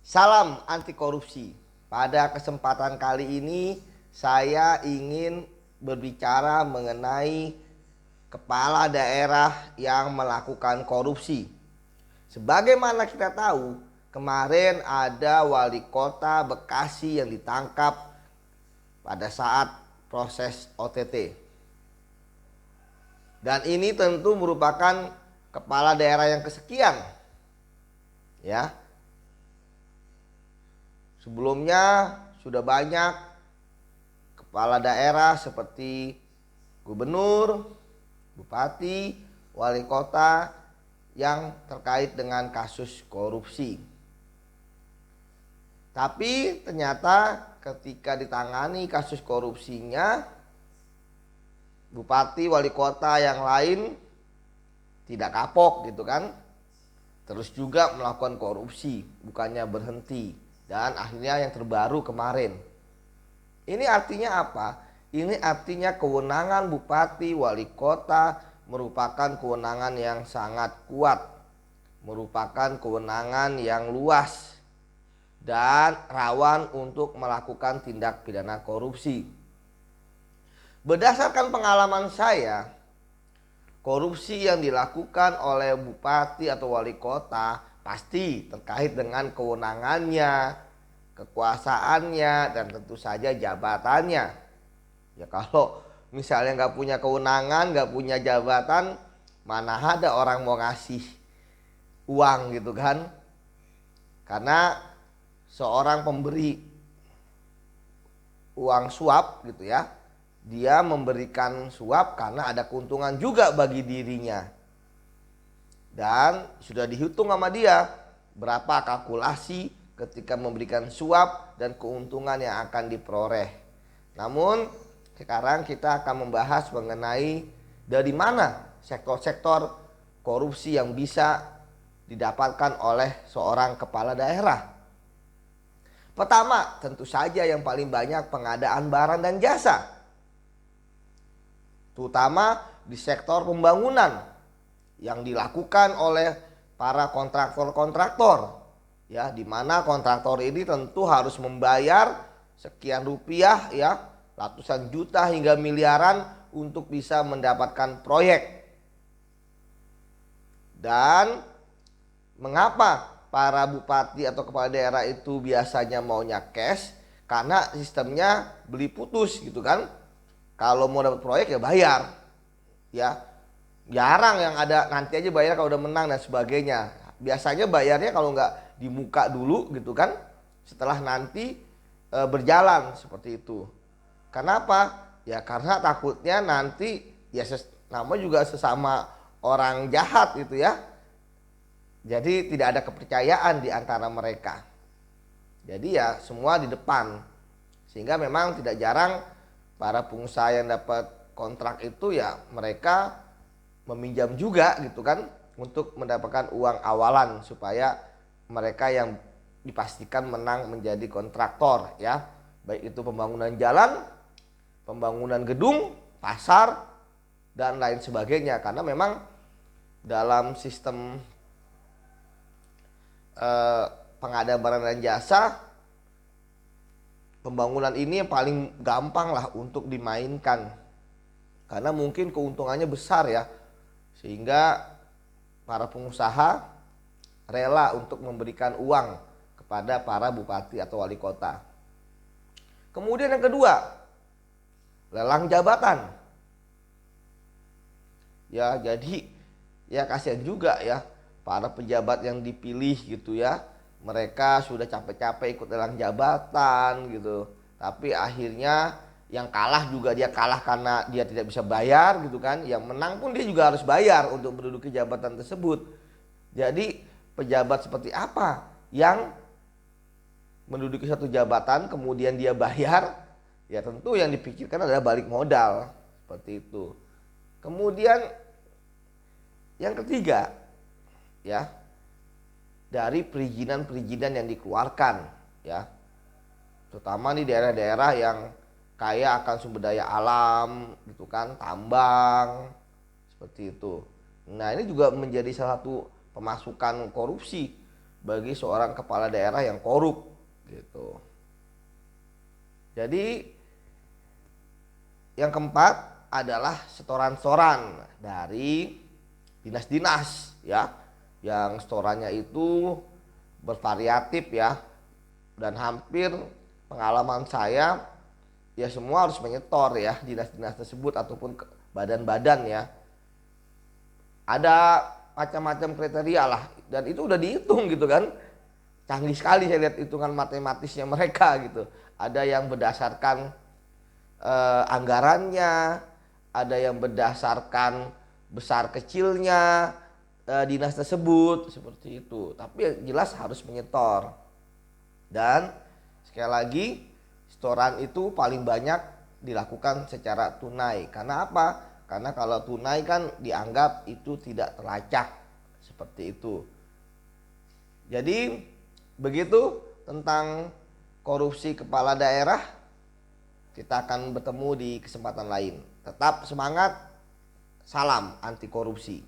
Salam anti korupsi. Pada kesempatan kali ini saya ingin berbicara mengenai kepala daerah yang melakukan korupsi. Sebagaimana kita tahu, kemarin ada wali kota Bekasi yang ditangkap pada saat proses OTT. Dan ini tentu merupakan kepala daerah yang kesekian. Ya. Sebelumnya sudah banyak kepala daerah seperti gubernur, bupati, wali kota yang terkait dengan kasus korupsi. Tapi ternyata ketika ditangani kasus korupsinya, bupati, wali kota yang lain tidak kapok gitu kan. Terus juga melakukan korupsi, bukannya berhenti. Dan akhirnya yang terbaru kemarin. Ini artinya apa? Ini artinya kewenangan bupati, wali kota merupakan kewenangan yang sangat kuat. Merupakan kewenangan yang luas. Dan rawan untuk melakukan tindak pidana korupsi. Berdasarkan pengalaman saya, korupsi yang dilakukan oleh bupati atau wali kota pasti terkait dengan kewenangannya, kekuasaannya, dan tentu saja jabatannya. Ya kalau misalnya nggak punya kewenangan, nggak punya jabatan, mana ada orang mau ngasih uang gitu kan. Karena seorang pemberi uang suap gitu ya, dia memberikan suap karena ada keuntungan juga bagi dirinya. Dan sudah dihitung sama dia berapa kalkulasi ketika memberikan suap dan keuntungan yang akan diperoleh. Namun sekarang kita akan membahas mengenai dari mana sektor-sektor korupsi yang bisa didapatkan oleh seorang kepala daerah. Pertama, tentu saja yang paling banyak pengadaan barang dan jasa. Terutama di sektor pembangunan yang dilakukan oleh para kontraktor-kontraktor, ya, di mana kontraktor ini tentu harus membayar sekian rupiah, ya, ratusan juta hingga miliaran untuk bisa mendapatkan proyek. Dan mengapa para bupati atau kepala daerah itu biasanya maunya cash? Karena sistemnya beli putus gitu kan. Kalau mau dapat proyek ya bayar, ya. Jarang yang ada nanti aja bayar kalau udah menang dan sebagainya. Biasanya bayarnya kalau nggak di muka dulu gitu kan, setelah nanti berjalan seperti itu. Kenapa? Ya karena takutnya nanti ya nama juga sesama orang jahat gitu ya. Jadi tidak ada kepercayaan di antara mereka. Jadi ya semua di depan. Sehingga memang tidak jarang para pengusaha yang dapat kontrak itu ya mereka meminjam juga gitu kan untuk mendapatkan uang awalan supaya mereka yang dipastikan menang menjadi kontraktor, ya, baik itu pembangunan jalan, pembangunan gedung, pasar, dan lain sebagainya. Karena memang dalam sistem pengadaan barang dan jasa, pembangunan ini yang paling gampang lah untuk dimainkan karena mungkin keuntungannya besar ya, sehingga para pengusaha rela untuk memberikan uang kepada para bupati atau wali kota. Kemudian yang kedua, lelang jabatan. Ya jadi ya kasihan juga ya para pejabat yang dipilih gitu ya. Mereka sudah capek-capek ikut lelang jabatan gitu. Tapi akhirnya yang kalah juga dia kalah karena dia tidak bisa bayar gitu kan. Yang menang pun dia juga harus bayar untuk menduduki jabatan tersebut. Jadi pejabat seperti apa yang menduduki satu jabatan kemudian dia bayar? Ya tentu yang dipikirkan adalah balik modal. Seperti itu. Kemudian yang ketiga, ya, dari perizinan-perizinan yang dikeluarkan, ya, terutama di daerah-daerah yang kaya akan sumber daya alam gitu kan, tambang seperti itu. Nah ini juga menjadi salah satu pemasukan korupsi bagi seorang kepala daerah yang korup gitu. Jadi yang keempat adalah setoran-setoran dari dinas-dinas ya, yang setorannya itu bervariatif ya, dan hampir pengalaman saya ya semua harus menyetor ya, dinas-dinas tersebut ataupun badan-badan ya. Ada macam-macam kriteria lah, dan itu udah dihitung gitu kan. Canggih sekali saya lihat hitungan matematisnya mereka gitu. Ada yang berdasarkan anggarannya, ada yang berdasarkan besar kecilnya dinas tersebut seperti itu. Tapi jelas harus menyetor. Dan sekali lagi, setoran itu paling banyak dilakukan secara tunai. Karena apa? Karena kalau tunai kan dianggap itu tidak terlacak seperti itu. Jadi begitu tentang korupsi kepala daerah. Kita akan bertemu di kesempatan lain. Tetap semangat, salam anti korupsi.